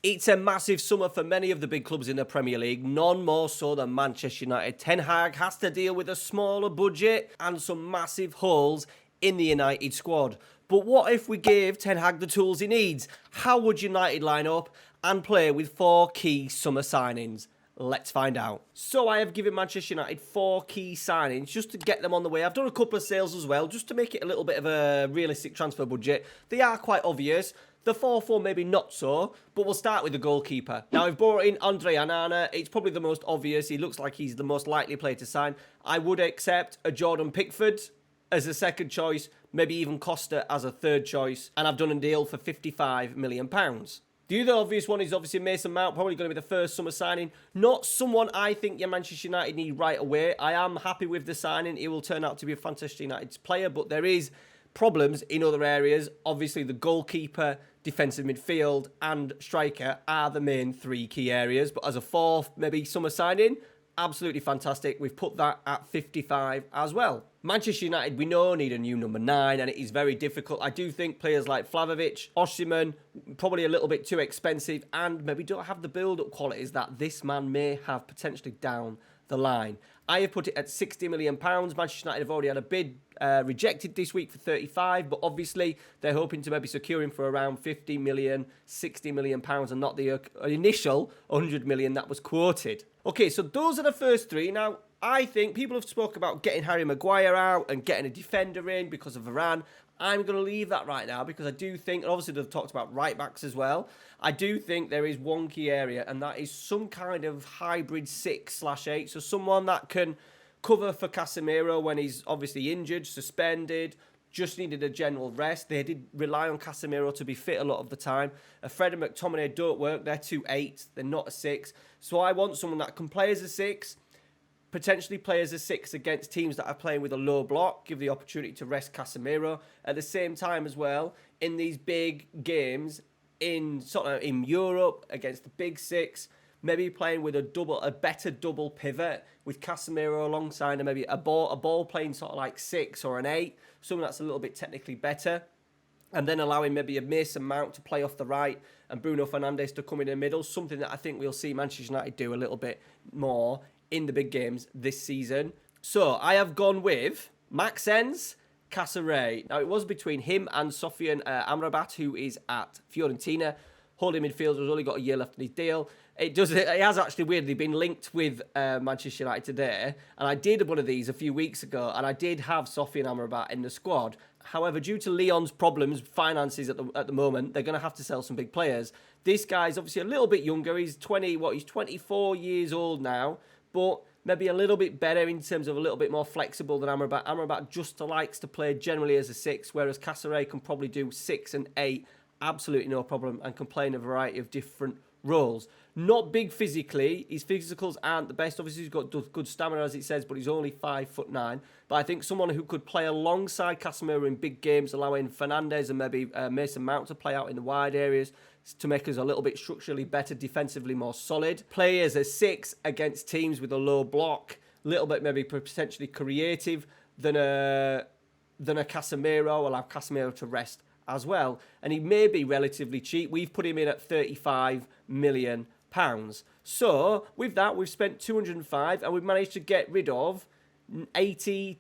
It's a massive summer for many of the big clubs in the Premier League, none more so than Manchester United. Ten Hag has to deal with a smaller budget and some massive holes in the United squad. But what if we gave Ten Hag the tools he needs? How would United line up and play with 4 key summer signings? Let's find out. So I have given Manchester United 4 key signings just to get them on the way. I've done a couple of sales as well, just to make it a little bit of a realistic transfer budget. They are quite obvious. The 4-4 maybe not so, but we'll start with the goalkeeper. Now, I've brought in Andre Onana. It's probably the most obvious. He looks like he's the most likely player to sign. I would accept a Jordan Pickford as a second choice, maybe even Costa as a third choice, and I've done a deal for £55 million. The other obvious one is obviously Mason Mount, probably going to be the first summer signing. Not someone I think your Manchester United need right away. I am happy with the signing. He will turn out to be a fantastic United player, but there is problems in other areas. Obviously, the goalkeeper, defensive midfield, and striker are the main 3 key areas. But as a 4th, maybe summer signing, absolutely fantastic. We've put that at 55 as well. Manchester United, we know, need a new number 9, and it is very difficult. I do think players like Vlahovic, Osimhen, probably a little bit too expensive, and maybe don't have the build-up qualities that this man may have potentially down the line. I have put it at £60 million. Manchester United have already had a bid rejected this week for 35, but obviously they're hoping to maybe secure him for around 50 million, 60 million pounds, and not the initial 100 million that was quoted. Okay, so those are the first 3. Now, I think people have spoken about getting Harry Maguire out and getting a defender in because of Varane. I'm going to leave that right now because I do think, and obviously they've talked about right backs as well, I do think there is one key area, and that is some kind of hybrid 6/8, so someone that can cover for Casemiro when he's obviously injured, suspended, just needed a general rest. They did rely on Casemiro to be fit a lot of the time. Fred and McTominay don't work. They're 2/8. They're not a 6. So I want someone that can play as a 6, potentially play as a 6 against teams that are playing with a low block, give the opportunity to rest Casemiro. At the same time as well, in these big games, in Europe, against the big 6, maybe playing with a better double pivot with Casemiro alongside, and maybe a ball playing sort of like 6 or an 8, something that's a little bit technically better. And then allowing maybe a Mason Mount to play off the right and Bruno Fernandes to come in the middle, something that I think we'll see Manchester United do a little bit more in the big games this season. So I have gone with Maxence Caceres. Now, it was between him and Sofian Amrabat, who is at Fiorentina. Holding midfielder has only got a year left on his deal. It has actually weirdly been linked with Manchester United today. And I did one of these a few weeks ago, and I did have Sofian Amrabat in the squad. However, due to Lyon's problems, finances at the moment, they're going to have to sell some big players. This guy's obviously a little bit younger. He's 24 years old now, but maybe a little bit better in terms of a little bit more flexible than Amrabat. Amrabat just likes to play generally as a 6, whereas Caceres can probably do 6 and 8, absolutely no problem, and can play in a variety of different roles. Not big physically. His physicals aren't the best. Obviously, he's got good stamina, as it says, but he's only 5'9". But I think someone who could play alongside Casemiro in big games, allowing Fernandes and maybe Mason Mount to play out in the wide areas to make us a little bit structurally better, defensively more solid. Play as a 6 against teams with a low block, a little bit maybe potentially creative than a Casemiro. Allow Casemiro to rest as well. And he may be relatively cheap. We've put him in at £35 million. So with that, we've spent 205 and we've managed to get rid of 89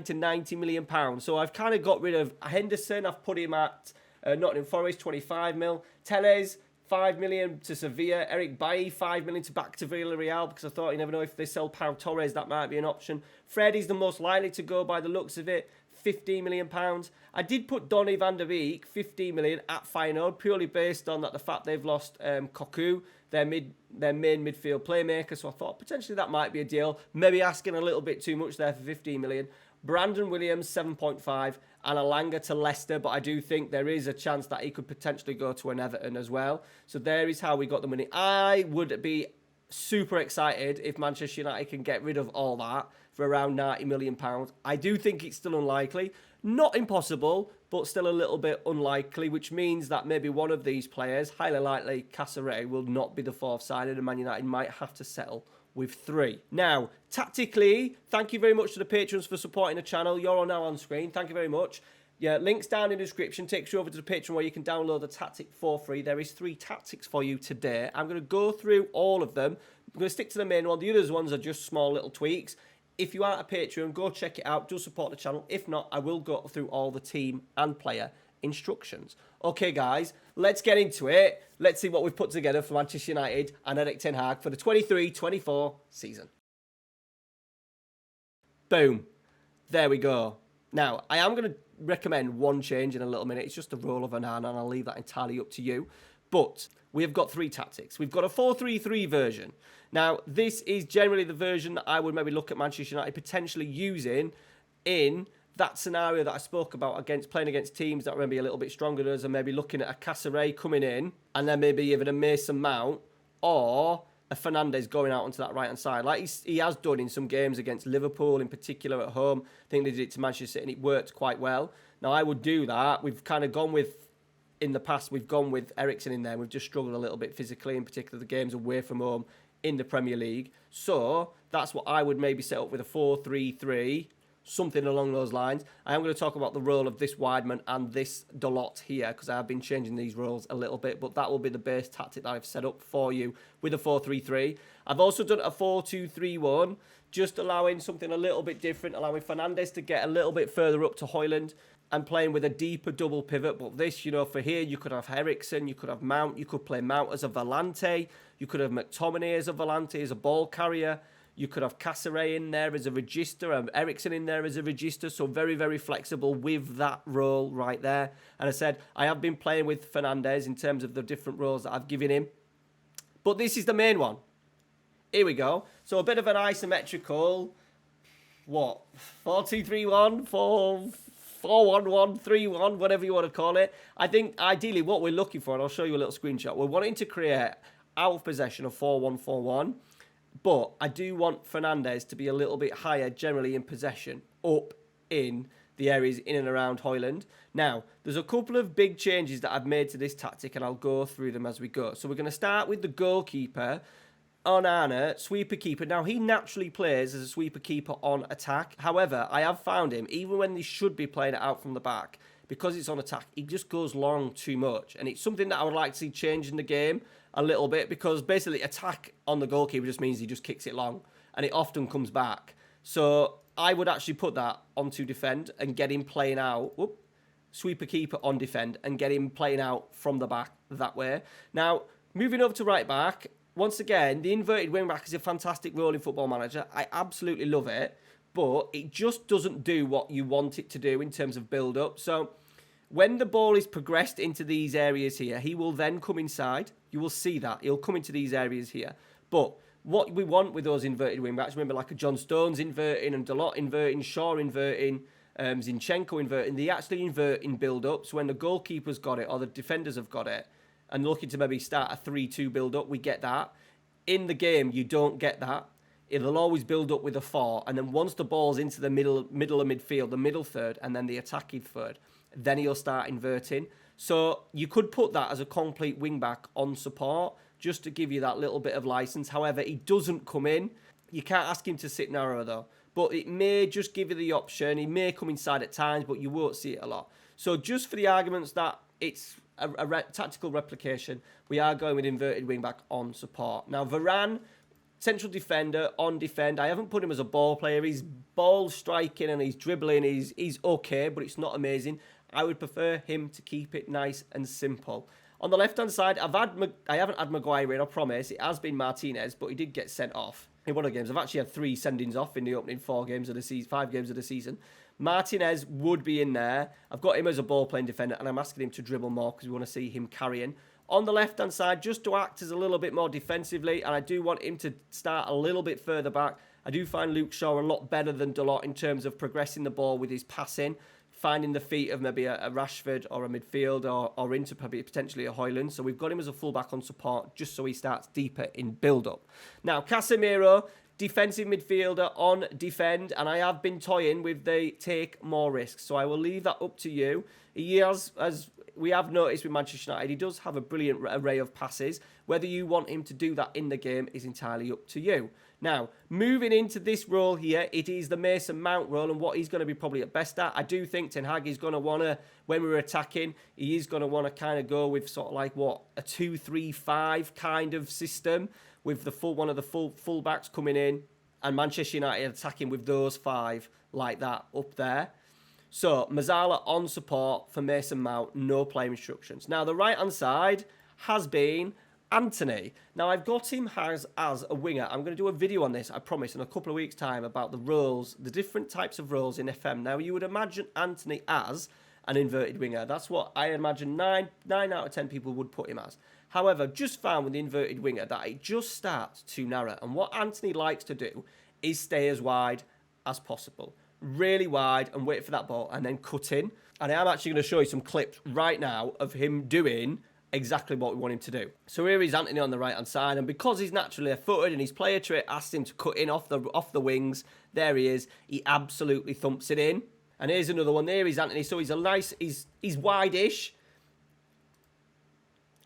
to 90 million pounds. So I've kind of got rid of Henderson. I've put him at Nottingham Forest, 25 mil. Telles, 5 million to Sevilla. Eric Bailly, 5 million back to Villarreal, because I thought you never know if they sell Pau Torres, that might be an option. Fred is the most likely to go by the looks of it. £15 million. I did put Donny van der Beek, 15 million at Feyenoord, purely based on the fact they've lost Cocu, their main midfield playmaker. So I thought potentially that might be a deal. Maybe asking a little bit too much there for 15 million. Brandon Williams, 7.5, and Alanga to Leicester, but I do think there is a chance that he could potentially go to an Everton as well. So there is how we got the money. I would be super excited if Manchester United can get rid of all that for around £90 million. I do think it's still unlikely. Not impossible, but still a little bit unlikely, which means that maybe one of these players, highly likely Caceres, will not be the 4th signing, and Man United might have to settle with 3. Now, tactically, thank you very much to the patrons for supporting the channel. You're all now on screen. Thank you very much. Yeah, links down in the description. Takes you over to the Patreon where you can download the tactic for free. There is 3 tactics for you today. I'm going to go through all of them. I'm going to stick to the main one. The other ones are just small little tweaks. If you aren't a Patreon, go check it out. Do support the channel. If not, I will go through all the team and player instructions. Okay, guys, let's get into it. Let's see what we've put together for Manchester United and Erik ten Hag for the 23-24 season. Boom. There we go. Now, I am going to recommend one change in a little minute. It's just the role of Onana, and I'll leave that entirely up to you. But we have got 3 tactics. We've got a 4-3-3 version. Now, this is generally the version that I would maybe look at Manchester United potentially using in that scenario that I spoke about, playing against teams that are maybe a little bit stronger than us, and maybe looking at a Caceres coming in, and then maybe even a Mason Mount or a Fernandes going out onto that right-hand side, like he has done in some games against Liverpool, in particular at home. I think they did it to Manchester City, and it worked quite well. Now, I would do that. We've kind of gone with, in the past, we've gone with Eriksen in there. We've just struggled a little bit physically, in particular the games away from home in the Premier League. So that's what I would maybe set up with a 4-3-3, something along those lines. I am going to talk about the role of this Wideman and this Dalot here, because I have been changing these roles a little bit, but that will be the base tactic that I've set up for you with a 4-3-3. I've also done a 4-2-3-1, just allowing something a little bit different, allowing Fernandes to get a little bit further up to Højlund and playing with a deeper double pivot. But this, you know, for here, you could have Eriksen, you could have Mount, you could play Mount as a volante, you could have McTominay as a volante, as a ball carrier. You could have Caceres in there as a register, and Eriksen in there as a register. So very, very flexible with that role right there. And I said, I have been playing with Fernandes in terms of the different roles that I've given him. But this is the main one. Here we go. So a bit of an isometrical, 4-2-3-1, 4-1-1-3-1, whatever you want to call it. I think ideally what we're looking for, and I'll show you a little screenshot, we're wanting to create out of possession of 4-1-4-1. But I do want Fernandes to be a little bit higher generally in possession, up in the areas in and around Højlund. Now, there's a couple of big changes that I've made to this tactic, and I'll go through them as we go. So we're going to start with the goalkeeper, Onana, sweeper keeper. Now, he naturally plays as a sweeper keeper on attack. However, I have found him, even when he should be playing it out from the back, because it's on attack, he just goes long too much. And it's something that I would like to see change in the game a little bit, because basically attack on the goalkeeper just means he just kicks it long, and it often comes back. So I would actually put that onto defend and get him playing out, sweeper keeper on defend, and get him playing out from the back that way. Now, moving over to right back, once again, the inverted wing back is a fantastic role in Football Manager. I absolutely love it, but it just doesn't do what you want it to do in terms of build-up. So when the ball is progressed into these areas here, he will then come inside. You will see that. He'll come into these areas here. But what we want with those inverted wing-backs, remember, like a John Stones inverting and Dalot inverting, Shaw inverting, Zinchenko inverting, they actually invert in build-up. So when the goalkeeper's got it or the defenders have got it and looking to maybe start a 3-2 build-up, we get that. In the game, you don't get that. It'll always build up with a 4. And then once the ball's into the middle of midfield, the middle third, and then the attacking third, then he'll start inverting. So you could put that as a complete wing-back on support, just to give you that little bit of license. However, he doesn't come in. You can't ask him to sit narrow, though. But it may just give you the option. He may come inside at times, but you won't see it a lot. So just for the arguments that it's a tactical replication, we are going with inverted wing-back on support. Now, Varane, central defender on defend. I haven't put him as a ball player. He's ball striking and he's dribbling. He's okay, but it's not amazing. I would prefer him to keep it nice and simple. On the left-hand side, I haven't had Maguire in, I promise. It has been Martinez, but he did get sent off in one of the games. I've actually had 3 sendings off in the opening 5 games of the season. Martinez would be in there. I've got him as a ball-playing defender, and I'm asking him to dribble more because we want to see him carrying. On the left-hand side, just to act as a little bit more defensively, and I do want him to start a little bit further back. I do find Luke Shaw a lot better than Dalot in terms of progressing the ball with his passing, finding the feet of maybe a Rashford or a midfield or into potentially a Højlund. So we've got him as a fullback on support just so he starts deeper in build-up. Now, Casemiro, defensive midfielder on defend, and I have been toying with the take more risks. So I will leave that up to you. He has, as we have noticed with Manchester United, he does have a brilliant array of passes. Whether you want him to do that in the game is entirely up to you. Now, moving into this role here, it is the Mason Mount role and what he's going to be probably at best at. I do think Ten Hag is going to want to, when we're attacking, he is going to want to kind of go with sort of like what, a 2-3-5 kind of system with the one of the full backs coming in and Manchester United attacking with those 5 like that up there. So, Mazzala on support for Mason Mount, no play instructions. Now, the right-hand side has been Anthony. Now, I've got him as a winger. I'm going to do a video on this, I promise, in a couple of weeks' time about the roles, the different types of roles in FM. Now, you would imagine Anthony as an inverted winger. That's what I imagine 9 out of 10 people would put him as. However, just found with the inverted winger that it just starts too narrow. And what Anthony likes to do is stay as wide as possible. Really wide and wait for that ball and then cut in. And I'm actually going to show you some clips right now of him doing exactly what we want him to do. So here is Anthony on the right hand side, and because he's naturally left-footed and his player trait asked him to cut in off the wings, there he is. He absolutely thumps it in. And here's another one. There is Anthony. So he's wide-ish.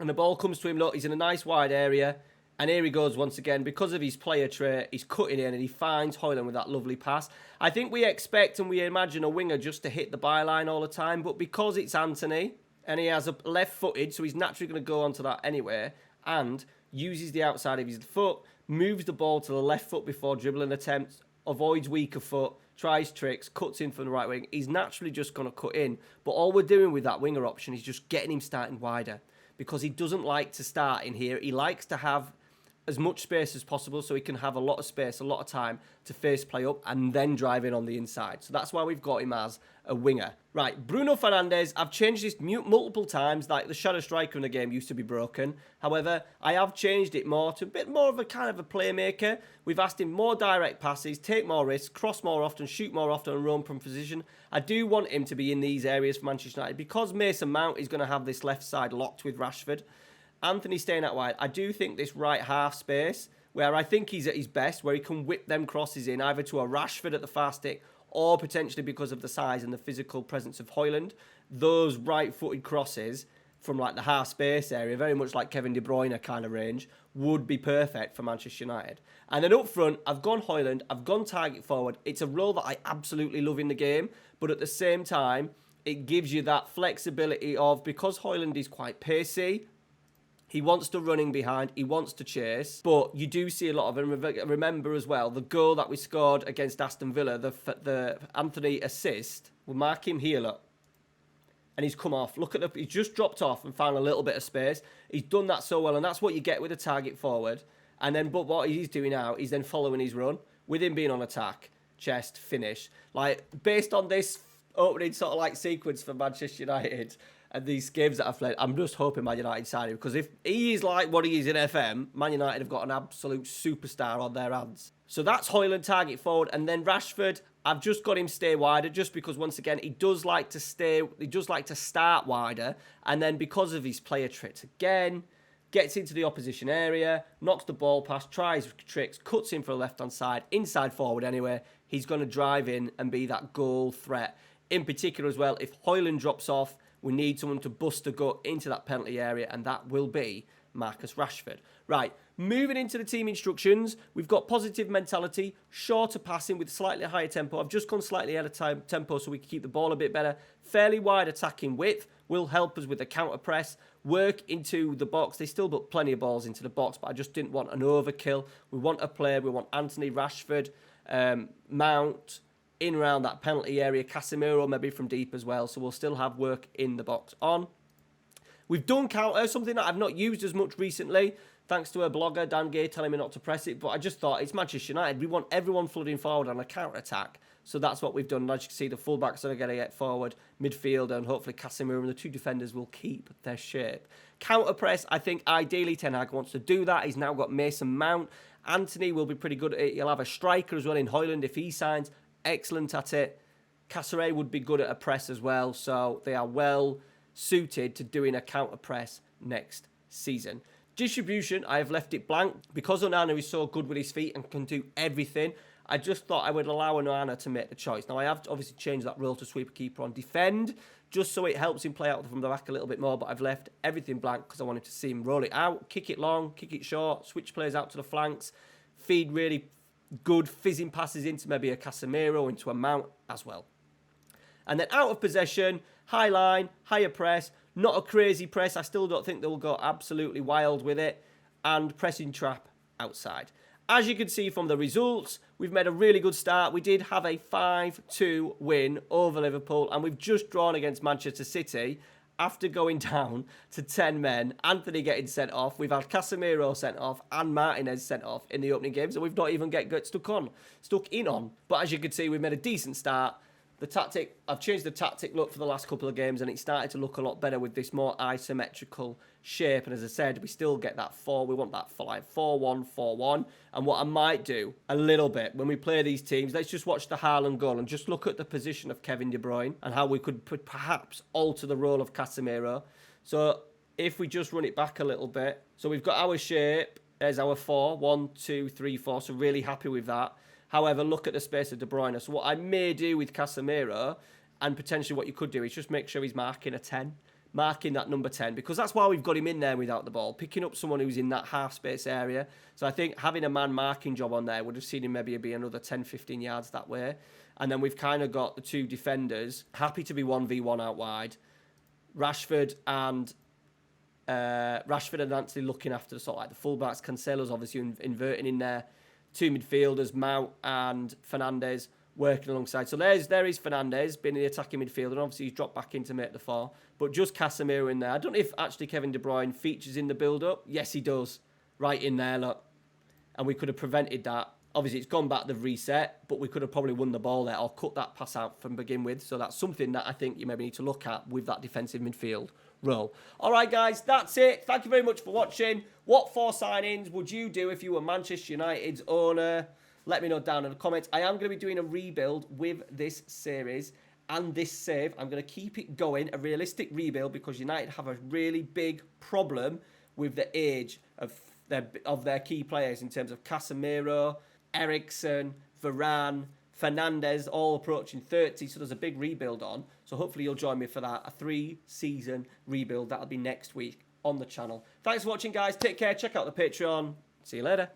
And the ball comes to him. Look, he's in a nice wide area. And here he goes once again. Because of his player trait, he's cutting in and he finds Højlund with that lovely pass. I think we expect and we imagine a winger just to hit the byline all the time. But because it's Anthony and he has a left-footed, so he's naturally going to go onto that anyway, and uses the outside of his foot, moves the ball to the left foot before dribbling attempts, avoids weaker foot, tries tricks, cuts in from the right wing. He's naturally just going to cut in. But all we're doing with that winger option is just getting him starting wider because he doesn't like to start in here. He likes to have as much space as possible so he can have a lot of space, a lot of time to face play up and then drive in on the inside. So that's why we've got him as a winger. Right, Bruno Fernandes, I've changed this multiple times, like the shadow striker in the game used to be broken. However, I have changed it more to a bit more of a kind of a playmaker. We've asked him more direct passes, take more risks, cross more often, shoot more often and run from position. I do want him to be in these areas for Manchester United because Mason Mount is going to have this left side locked with Rashford. Anthony staying out wide. I do think this right half space, where I think he's at his best, where he can whip them crosses in, either to a Rashford at the far stick, or potentially because of the size and the physical presence of Højlund, those right-footed crosses from like the half space area, very much like Kevin De Bruyne kind of range, would be perfect for Manchester United. And then up front, I've gone Højlund, I've gone target forward. It's a role that I absolutely love in the game, but at the same time, it gives you that flexibility of, because Højlund is quite pacey, he wants to running behind. He wants to chase. But you do see a lot of him. Remember as well, the goal that we scored against Aston Villa, the Anthony assist, we'll mark him here, look. And he's come off. Look at he's just dropped off and found a little bit of space. He's done that so well, and that's what you get with a target forward. And then, but what he's doing now, he's then following his run, with him being on attack, chest, finish. Like, based on this opening sort of like sequence for Manchester United, and these games that I've played, I'm just hoping Man United sign him. Because if he is like what he is in FM, Man United have got an absolute superstar on their hands. So that's Højlund target forward. And then Rashford, I've just got him stay wider just because, once again, he does like to start wider. And then because of his player tricks again, gets into the opposition area, knocks the ball past, tries tricks, cuts in for the left-hand side, inside forward anyway. He's going to drive in and be that goal threat. In particular as well, if Højlund drops off, we need someone to bust a gut into that penalty area, and that will be Marcus Rashford. Right, moving into the team instructions, we've got positive mentality, shorter passing with slightly higher tempo. I've just gone slightly out of tempo so we can keep the ball a bit better. Fairly wide attacking width will help us with the counter press. Work into the box. They still put plenty of balls into the box, but I just didn't want an overkill. We want a player. We want Anthony, Rashford, Mount, in around that penalty area, Casemiro maybe from deep as well, so we'll still have work in the box on. We've done counter, something that I've not used as much recently, thanks to a blogger, Dan Gay, telling me not to press it, but I just thought it's Manchester United. We want everyone flooding forward on a counter-attack, so that's what we've done. As you can see, the fullbacks are going to get forward, midfield, and hopefully Casemiro and the two defenders will keep their shape. Counter-press, I think ideally Ten Hag wants to do that. He's now got Mason Mount. Anthony will be pretty good at it. He'll have a striker as well in Højlund if he signs. Excellent at it. Caceres would be good at a press as well, so they are well suited to doing a counter press next season. Distribution, I have left it blank because Onana is so good with his feet and can do everything. I just thought I would allow Onana to make the choice. Now, I have obviously changed that role to sweeper keeper on defend, just so it helps him play out from the back a little bit more, but I've left everything blank because I wanted to see him roll it out, kick it long, kick it short, switch players out to the flanks, feed really good fizzing passes into maybe a Casemiro, into a Mount as well. And then out of possession, high line, higher press, not a crazy press. I still don't think they'll go absolutely wild with it. And pressing trap outside. As you can see from the results, we've made a really good start. We did have a 5-2 win over Liverpool, and we've just drawn against Manchester City after going down to 10 men. Anthony getting sent off. We've had Casemiro sent off and Martinez sent off in the opening games, and we've not even got stuck in on. But as you can see, we've made a decent start. The tactic, I've changed the tactic look for the last couple of games, and it started to look a lot better with this more isometrical shape. And as I said, we still get that 4. We want that 4-1, 4-1. And what I might do a little bit when we play these teams, let's just watch the Haaland goal and just look at the position of Kevin De Bruyne and how we could perhaps alter the role of Casemiro. So if we just run it back a little bit, so we've got our shape as our 4, 1, 2, 3, 4. So really happy with that. However, look at the space of De Bruyne. So what I may do with Casemiro, and potentially what you could do, is just make sure he's marking a 10. Marking that number 10, because that's why we've got him in there without the ball. Picking up someone who's in that half-space area. So I think having a man marking job on there would have seen him maybe be another 10, 15 yards that way. And then we've kind of got the two defenders happy to be 1v1 out wide. Rashford and Anthony looking after the sort of like the fullbacks. Cancelo's obviously inverting in there. Two midfielders, Mount and Fernandes, working alongside. So there is Fernandes, being the attacking midfielder, and obviously he's dropped back in to make the 4. But just Casemiro in there. I don't know if actually Kevin De Bruyne features in the build-up. Yes, he does. Right in there, look. And we could have prevented that. Obviously, it's gone back, they've reset, but we could have probably won the ball there or cut that pass out from begin with. So that's something that I think you maybe need to look at with that defensive midfield role. All right, guys, that's it. Thank you very much for watching. What 4 signings would you do if you were Manchester United's owner? Let me know down in the comments. I am going to be doing a rebuild with this series and this save. I'm going to keep it going, a realistic rebuild, because United have a really big problem with the age of their key players in terms of Casemiro, Eriksen, Varane, Fernandes, all approaching 30, so there's a big rebuild on. So hopefully you'll join me for that, a 3-season rebuild. That'll be next week on the channel. Thanks for watching, guys. Take care. Check out the Patreon. See you later.